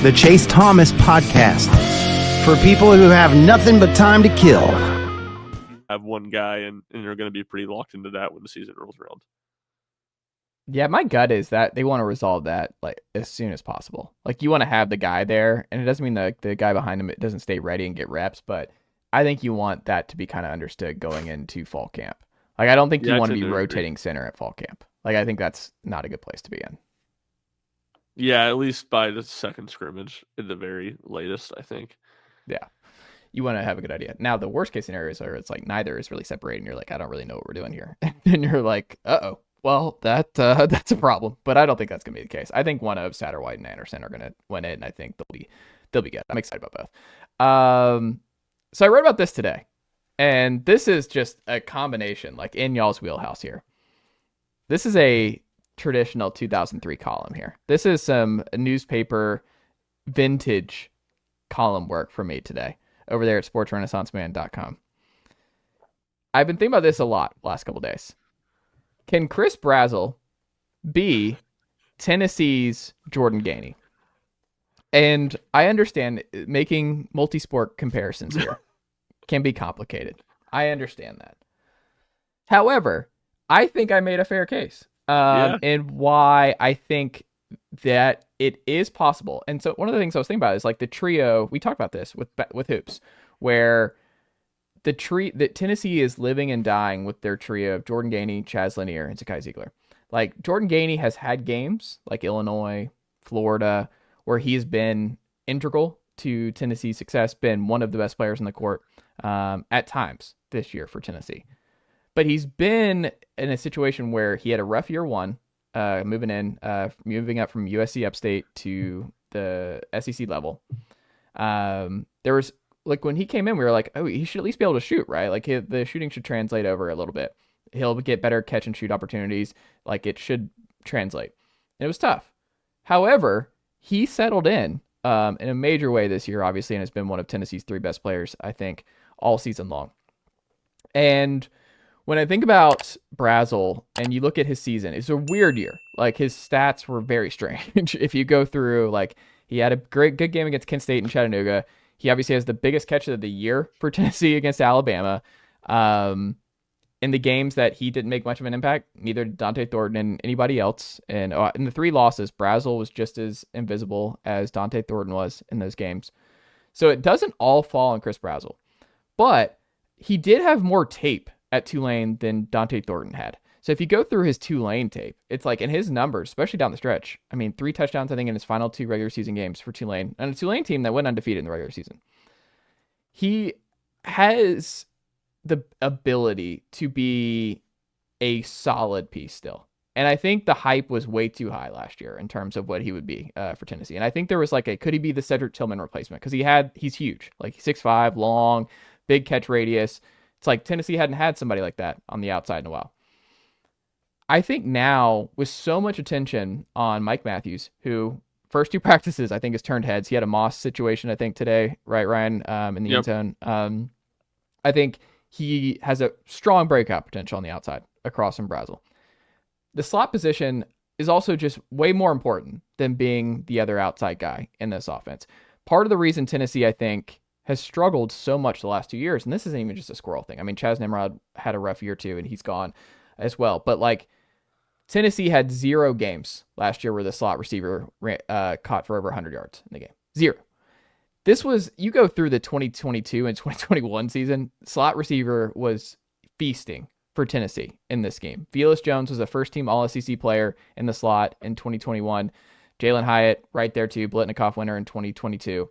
the Chase Thomas Podcast, for people who have nothing but time to kill. Have one guy, and they're going to be pretty locked into that when the season rolls around. Yeah, my gut is that they want to resolve that like as soon as possible. Like you want to have the guy there, and it doesn't mean the guy behind him doesn't stay ready and get reps, but I think you want that to be kind of understood going into fall camp. Like I don't think you want to be rotating center at fall camp. Like I think that's not a good place to be in. Yeah, at least by the second scrimmage at the very latest, I think. Yeah. You want to have a good idea. Now, the worst case scenarios are it's like neither is really separating. You're like, I don't really know what we're doing here. And you're like, uh-oh. Well, that's a problem. But I don't think that's going to be the case. I think one of Satterwhite and Anderson are going to win it, and I think they'll be good. I'm excited about both. So I wrote about this today, and this is just a combination, like in y'all's wheelhouse here. This is a traditional 2003 column here. This is some newspaper vintage column work for me today over there at sportsrenaissanceman.com. I've been thinking about this a lot the last couple of days. Can Chris Brazzell be Tennessee's Jordan Gainey? And I understand making multi-sport comparisons here can be complicated. I understand that. However, I think I made a fair case. And why I think that it is possible. And so one of the things I was thinking about is like the trio, we talked about this with hoops, where that Tennessee is living and dying with their trio of Jordan Gainey, Chaz Lanier, and Zakai Zeigler. Like Jordan Gainey has had games like Illinois, Florida, where he's been integral to Tennessee's success, been one of the best players in the court at times this year for Tennessee. But he's been in a situation where he had a rough year one, moving up from USC Upstate to the SEC level. There was like when he came in, we were like, oh, he should at least be able to shoot, right? Like the shooting should translate over a little bit. He'll get better catch and shoot opportunities. Like it should translate. And it was tough. However, he settled in a major way this year, obviously, and has been one of Tennessee's three best players, I think, all season long. And when I think about Brazzell and you look at his season, it's a weird year. Like his stats were very strange. If you go through, like he had a good game against Kent State and Chattanooga. He obviously has the biggest catch of the year for Tennessee against Alabama. In the games that he didn't make much of an impact, neither did Dante Thornton and anybody else. And in the three losses, Brazzell was just as invisible as Dante Thornton was in those games. So it doesn't all fall on Chris Brazzell. But he did have more tape at Tulane than Dante Thornton had. So if you go through his Tulane tape, it's like in his numbers, especially down the stretch. I mean, 3 touchdowns, I think, in his final 2 regular season games for Tulane. And a Tulane team that went undefeated in the regular season. He has the ability to be a solid piece still. And I think the hype was way too high last year in terms of what he would be for Tennessee. And I think there was like could he be the Cedric Tillman replacement? Because he's huge. Like 6'5", long, big catch radius. It's like Tennessee hadn't had somebody like that on the outside in a while. I think now, with so much attention on Mike Matthews, who first 2 practices, I think, has turned heads. He had a Moss situation, I think, today, right, Ryan, in the end zone. I think he has a strong breakout potential on the outside across from Brazzell. The slot position is also just way more important than being the other outside guy in this offense. Part of the reason Tennessee, I think, has struggled so much the last 2 years, and this isn't even just a squirrel thing. I mean, Chaz Nimrod had a rough year too, and he's gone as well. But like Tennessee had 0 games last year where the slot receiver caught for over 100 yards in the game. 0. This was, you go through the 2022 and 2021 season, slot receiver was feasting for Tennessee in this game. Velus Jones was a first-team All-SEC player in the slot in 2021. Jalen Hyatt right there too, Blitnikoff winner in 2022.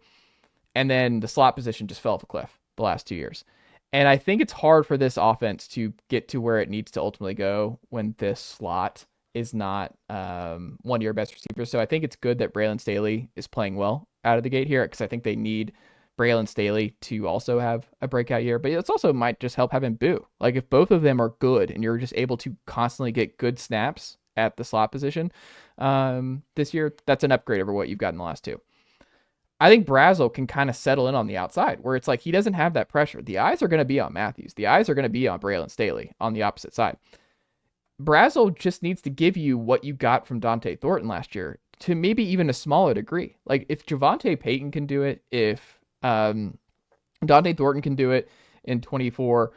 And then the slot position just fell off a cliff the last 2 years. And I think it's hard for this offense to get to where it needs to ultimately go when this slot is not one of your best receivers. So I think it's good that Braylon Staley is playing well out of the gate here, because I think they need Braylon Staley to also have a breakout year. But it's also might just help having Boo. Like if both of them are good and you're just able to constantly get good snaps at the slot position this year, that's an upgrade over what you've got in the last 2. I think Brazzell can kind of settle in on the outside where it's like he doesn't have that pressure. The eyes are going to be on Matthews. The eyes are going to be on Braylon Staley on the opposite side. Brazzell just needs to give you what you got from Dante Thornton last year to maybe even a smaller degree. Like if Javonte Payton can do it, if Dante Thornton can do it in 24,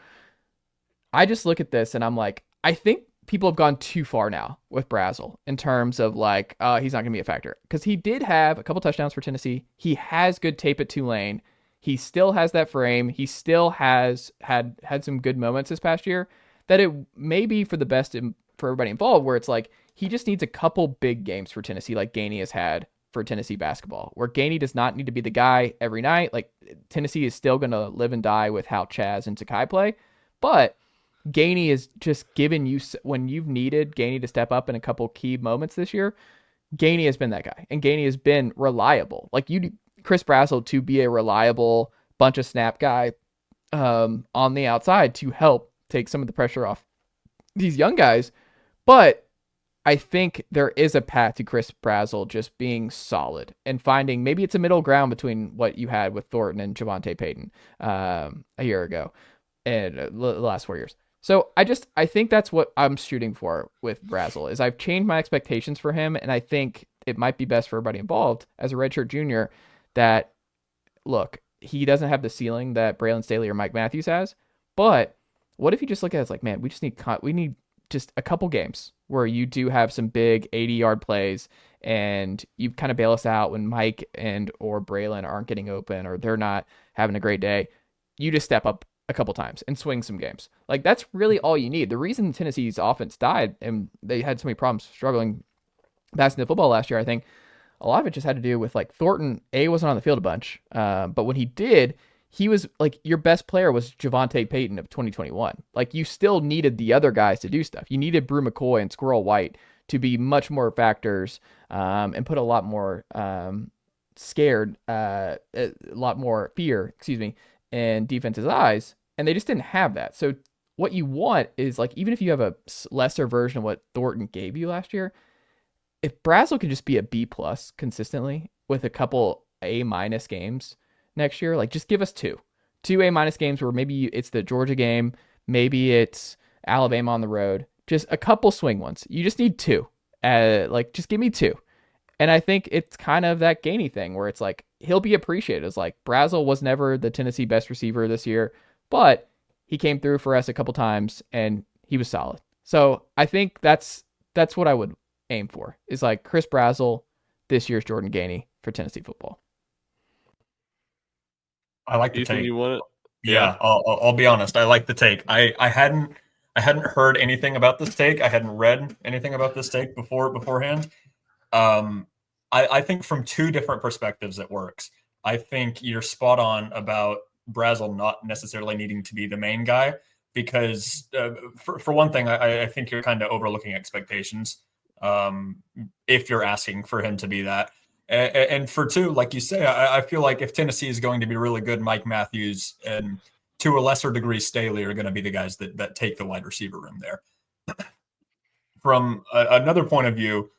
I just look at this and I'm like, I think people have gone too far now with Brazzell in terms of like, he's not going to be a factor. Because he did have a couple touchdowns for Tennessee. He has good tape at Tulane. He still has that frame. He still has had some good moments this past year that it may be for the best for everybody involved, where it's like he just needs a couple big games for Tennessee like Gainey has had for Tennessee basketball, where Gainey does not need to be the guy every night. Like Tennessee is still going to live and die with how Chaz and Zakai play. But Gainey is just giving you, when you've needed Gainey to step up in a couple key moments this year, Gainey has been that guy. And Gainey has been reliable. Like you need Chris Brazzell to be a reliable bunch of snap guy on the outside to help take some of the pressure off these young guys. But I think there is a path to Chris Brazzell just being solid and finding, maybe it's a middle ground between what you had with Thornton and Javonte Payton a year ago and the last 4 years. So I think that's what I'm shooting for with Brazzell, is I've changed my expectations for him, and I think it might be best for everybody involved as a redshirt junior that, look, he doesn't have the ceiling that Braylon Staley or Mike Matthews has, but what if you just look at it as like, man, we need just a couple games where you do have some big 80-yard plays and you kind of bail us out when Mike and or Braylon aren't getting open or they're not having a great day. You just step up a couple times and swing some games. Like that's really all you need. The reason Tennessee's offense died and they had so many problems struggling passing the football last year, I think a lot of it just had to do with like Thornton wasn't on the field a bunch. But when he did, he was like, your best player was Javonte Payton of 2021. Like you still needed the other guys to do stuff. You needed Brew McCoy and Squirrel White to be much more factors and put a lot more a lot more fear, in defense's eyes, and they just didn't have that. So what you want is like, even if you have a lesser version of what Thornton gave you last year, if Brazzell can just be a B+ consistently with a couple A- games next year, like just give us two A- games where maybe it's the Georgia game, maybe it's Alabama on the road, just a couple swing ones. You just need two. Like just give me two. And I think it's kind of that Gainey thing where it's like, he'll be appreciated. It's like Brazzell was never the Tennessee best receiver this year, but he came through for us a couple times and he was solid. So I think that's what I would aim for, is like Chris Brazzell, this year's Jordan Gainey for Tennessee football. I like the Ethan, take. you want it? Yeah, I'll be honest. I like the take. I hadn't heard anything about this take. I hadn't read anything about this take beforehand. I think from two different perspectives it works. I think you're spot on about Brazzell not necessarily needing to be the main guy because, for one thing, I think you're kind of overlooking expectations if you're asking for him to be that. And for two, like you say, I feel like if Tennessee is going to be really good, Mike Matthews and to a lesser degree Staley are going to be the guys that take the wide receiver room there. From another point of view,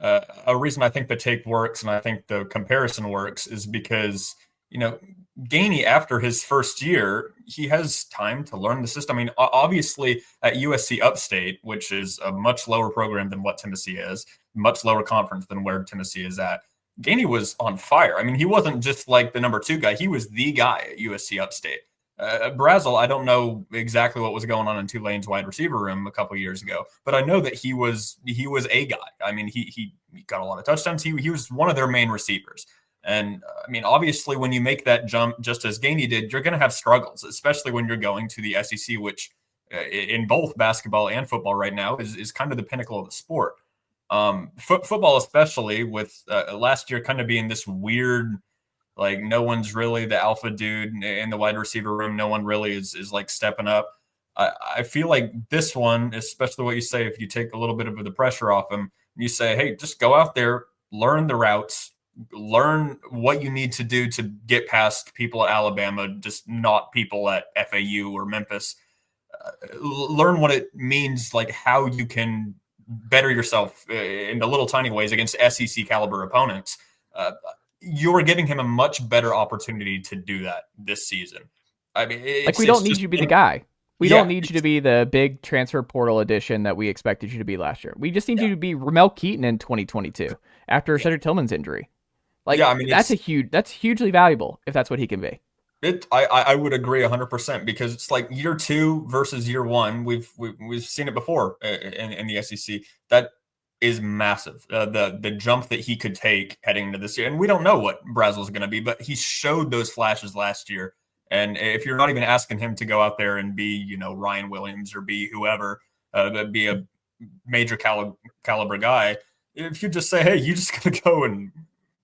a reason I think the take works and I think the comparison works is because, Gainey, after his first year, he has time to learn the system. I mean, obviously at USC Upstate, which is a much lower program than what Tennessee is, much lower conference than where Tennessee is at, Gainey was on fire. I mean, he wasn't just like the number 2 guy. He was the guy at USC Upstate. Brazzell, I don't know exactly what was going on in Tulane's wide receiver room a couple years ago, but I know that he was a guy. I mean, he got a lot of touchdowns. He was one of their main receivers. And I mean, obviously, when you make that jump, just as Gainey did, you're going to have struggles, especially when you're going to the SEC, which in both basketball and football right now is kind of the pinnacle of the sport. Football, especially with last year kind of being this weird, like no one's really the alpha dude in the wide receiver room. No one really is like stepping up. I feel like this one, especially what you say, if you take a little bit of the pressure off him, you say, hey, just go out there, learn the routes, learn what you need to do to get past people at Alabama, just not people at FAU or Memphis. Learn what it means, like how you can better yourself in the little tiny ways against SEC caliber opponents. You're giving him a much better opportunity to do that this season. I mean, we don't need you to be the guy. We don't need you to be the big transfer portal addition that we expected you to be last year. We just need you to be Ramel Keaton in 2022. after Cedric Tillman's injury. Like, Yeah, I mean, that's hugely valuable if that's what he can be. I would agree 100% because it's like year 2 versus year 1. We've seen it before in the SEC. That is massive. The jump that he could take heading into this year, and we don't know what Brazzell's going to be, but he showed those flashes last year. And if you're not even asking him to go out there and be, Ryan Williams or be whoever, be a major caliber guy, if you just say, hey, you just going to go and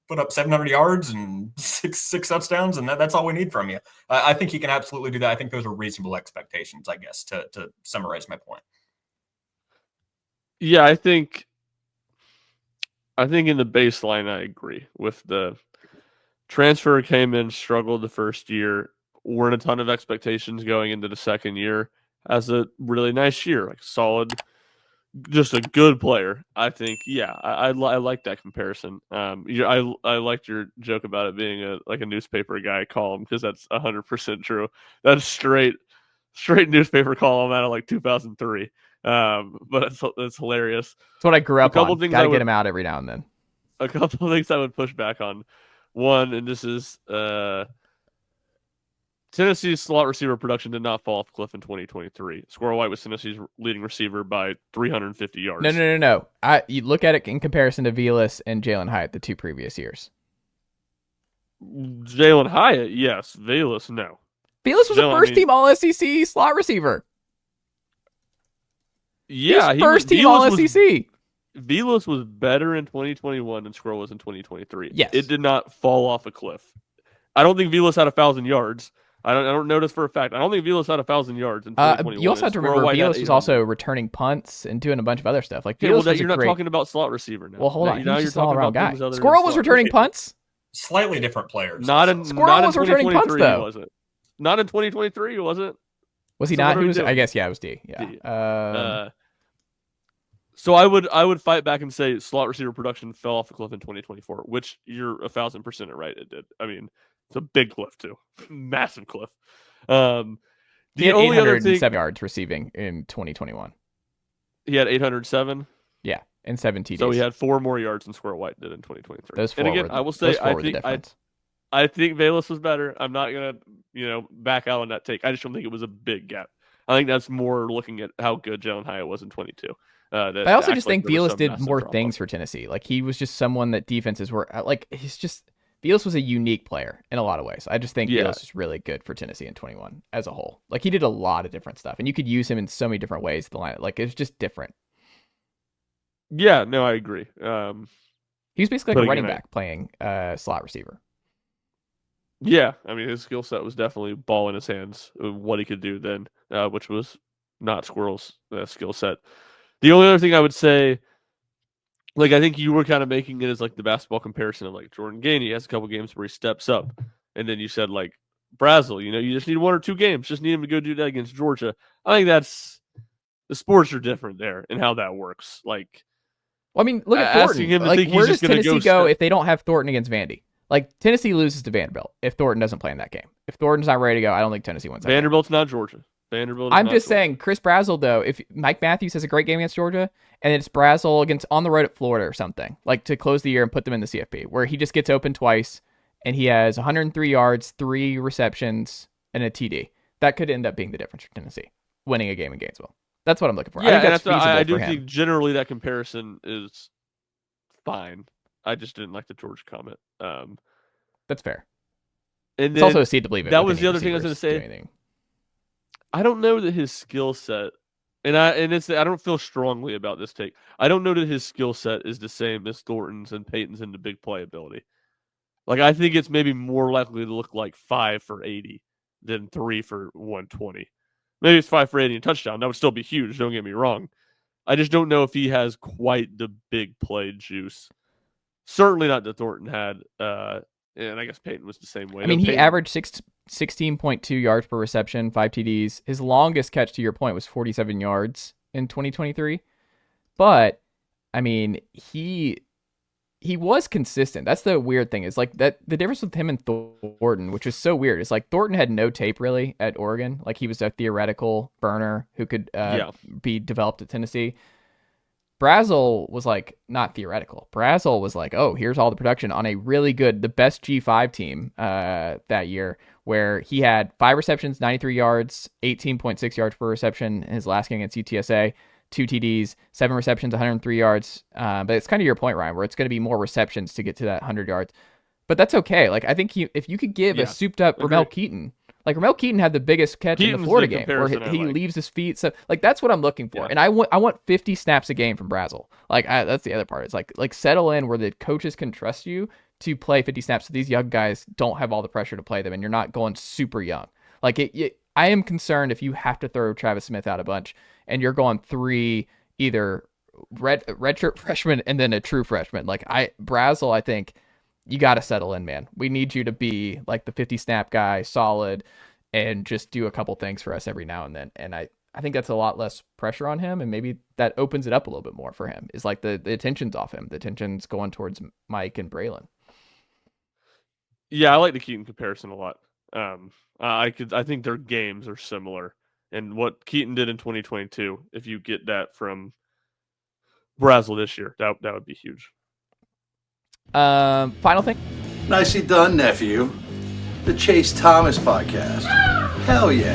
put up 700 yards and six touchdowns, and that's all we need from you. I think he can absolutely do that. I think those are reasonable expectations, I guess, to summarize my point. Yeah, I think in the baseline, I agree with the transfer came in, struggled the first year, weren't a ton of expectations going into the second year. Has a really nice year, like solid, just a good player. I think, yeah, I like that comparison. I liked your joke about it being a newspaper guy column because that's 100% true. That's straight newspaper column out of like 2003. But it's hilarious. It's what I grew up on. Things Gotta get him out every now and then. A couple of things I would push back on. One, and this is Tennessee's slot receiver production did not fall off a cliff in 2023. Squirrel White was Tennessee's leading receiver by 350 yards. No. You look at it in comparison to Velas and Jalen Hyatt the 2 previous years. Jalen Hyatt, yes. Velas, no. Velas was a first-team All-SEC slot receiver. Yeah, he was first-team All-SEC. Velas was better in 2021 than Squirrel was in 2023. Yes. It did not fall off a cliff. I don't think Velas had 1,000 yards. I don't know this for a fact. I don't think Velas had 1,000 yards in 2021. You also have to remember Velas was also returning punts and doing a bunch of other stuff. Like Velas you're not talking about slot receiver now. Well, hold on. Now He's just an all-around guy. Squirrel was returning punts. Slightly different players. Squirrel was returning punts though. Was it? Not in 2023, was it? Was he not? I guess yeah, it was D. Yeah. D. So I would fight back and say slot receiver production fell off a cliff in 2024, which you're 1,000% right. It did. I mean, it's a big cliff too, massive cliff. He had 807 yards receiving in 2021. He had 807. Yeah, and 7 TDs. So he had 4 more yards than Squirrel White did in 2023. Those 4 and again, I will say I think Velas was better. I'm not gonna back out on that take. I just don't think it was a big gap. I think that's more looking at how good Jalen Hyatt was in 22. I also just think Velas did more things for Tennessee. Like he was just someone that defenses were like. Velas was a unique player in a lot of ways. I just think Velas was really good for Tennessee in 21 as a whole. Like he did a lot of different stuff, and you could use him in so many different ways. The line, like it's just different. Yeah, no, I agree. He was basically like a running back playing slot receiver. Yeah, I mean his skill set was definitely ball in his hands. What he could do then, which was not Squirrel's skill set. The only other thing I would say, like I think you were kind of making it as like the basketball comparison of like Jordan Gainey has a couple games where he steps up, and then you said like Brazzell, you just need 1 or 2 games, just need him to go do that against Georgia. I think the sports are different there and how that works. Like, well, I mean, look at Thornton. Like, where does Tennessee go if they don't have Thornton against Vandy? Like Tennessee loses to Vanderbilt if Thornton doesn't play in that game. If Thornton's not ready to go, I don't think Tennessee wins that Vanderbilt's game. Not Georgia. I'm just saying, Chris Brazzell, though, if Mike Matthews has a great game against Georgia, and it's Brazzell against on the road at Florida or something, like to close the year and put them in the CFP, where he just gets open twice, and he has 103 yards, 3 receptions, and a TD. That could end up being the difference for Tennessee, winning a game in Gainesville. That's what I'm looking for. Yeah, I think that's feasible I do for him. think generally that comparison is fine. I just didn't like the Georgia comment. That's fair. And it's also a seed to believe it. That was the other thing I was going to say. I don't know that his skill set, and I don't feel strongly about this take. I don't know that his skill set is the same as Thornton's and Peyton's in the big play ability. Like I think it's maybe more likely to look like 5 for 80 than 3 for 120. Maybe it's 5 for 80 and touchdown. That would still be huge. Don't get me wrong. I just don't know if he has quite the big play juice. Certainly not that Thornton had. And I guess Peyton was the same way. I mean, he averaged 16.2 yards per reception, 5 TDs. His longest catch, to your point, was 47 yards in 2023. But, I mean, he was consistent. That's the weird thing. Is like that the difference with him and Thornton, which is so weird, is like Thornton had no tape really at Oregon. Like he was a theoretical burner who could be developed at Tennessee. Brazzell was like not theoretical. Brazzell was like, oh, here's all the production on a really good, the best G5 team that year, where he had 5 receptions, 93 yards, 18.6 yards per reception in his last game against UTSA, 2 TDs, 7 receptions, 103 yards. But it's kind of your point, Ryan, where it's going to be more receptions to get to that 100 yards. But that's okay. Like, I think if you could give a souped up Ramel Keaton, like Ramel Keaton had the biggest catch in the Florida game where he leaves his feet. So like, that's what I'm looking for. And I want 50 snaps a game from Brazzell. Like that's the other part. It's like settle in where the coaches can trust you to play 50 snaps. So these young guys don't have all the pressure to play them, and you're not going super young. Like I am concerned if you have to throw Travis Smith out a bunch and you're going 3 either redshirt freshmen and then a true freshman. Like Brazzell, I think you got to settle in, man. We need you to be like the 50 snap guy, solid, and just do a couple things for us every now and then. And I think that's a lot less pressure on him, and maybe that opens it up a little bit more for him. Is like the attention's off him. The attention's going towards Mike and Braylon. Yeah, I like the Keaton comparison a lot. I think their games are similar, and what Keaton did in 2022, if you get that from Brazzell this year, that would be huge. Final thing. Nicely done, nephew. The Chase Thomas podcast. Hell yeah.